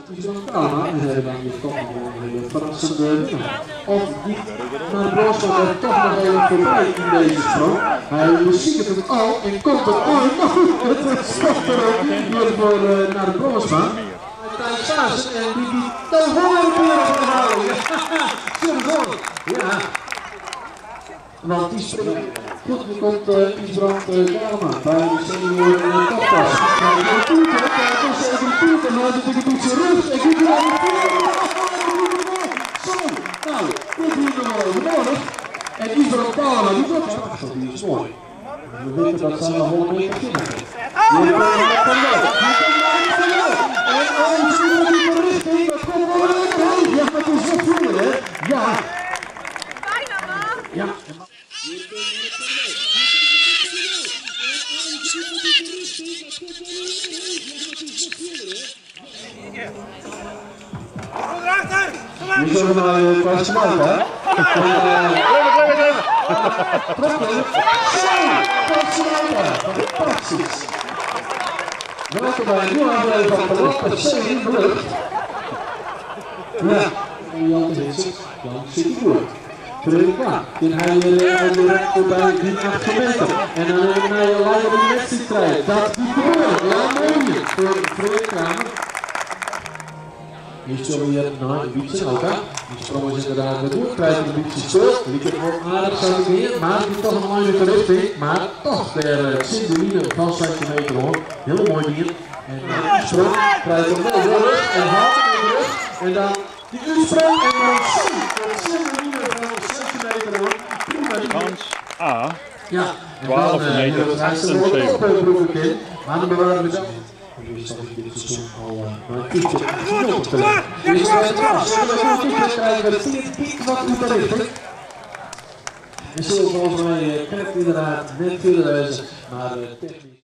die zo'n Kalma en hebben dan die toch nog een verrassende winnaar. Of die naar de Bronsman er toch nog even voorbij in deze sprong. Hij beziet het al en komt er ooit nog. Het stopt er ook hier voor naar de Bronsman. Thijs Saassen en die dan gewoon weer op de houden. Ja. Want die springt goed, nu komt Isbrand Kalma bij de senior toppas. Nou, de Poelter, kijk eens even de Poelter, maar hij doet zijn rug. Ik doe er al zo, nou, dit hier nog wel even nodig. En Isbrand Kalma doet ook zo. Ach, die is mooi. We weten dat zij nog wel een beetje beginnen. Hier komt hij van jou. En hij is nu in de richting, dat komt wel lekker. Ja, dat is wat vroeger, hè? Ja. Bijna, man. Ja. Nu zullen we naar de Kwastemant, hè? Precies. Welkom bij een nieuwe aflevering van de Lotte C in de lucht. Ja, Jan zit goed. Terug in hij direct voorbij die 8 meter. En dan hebben we naar de leider in de wedstrijd. Dat die gebeuren. Ja, mooi. Voor Vreemdkamer. Hier zullen we naar de Bietse ook. Die sprong is inderdaad weer door. Krijgt de Bietse stil. Die kan ook aardig zo weer. Maar die toch een mooie richting. Maar toch weer Cinderine van centimeter hoor. Heel mooi dier. En die sprong krijgt hem wel door. En haalt hem in de rug. En dan die uitsprong. En dan Cinderine van centimeter hoor. Prima. A. Ja. 12 meter. Hij is er wel op broek in. Maar dan bewaren we dat. Nu is dat dit seizoen al een keertje op te leggen. Dus trouwens, we gaan toekomst krijgen dat het piek wat u berichten. En zo volgens mij krijgt inderdaad net veel reizen, maar technisch.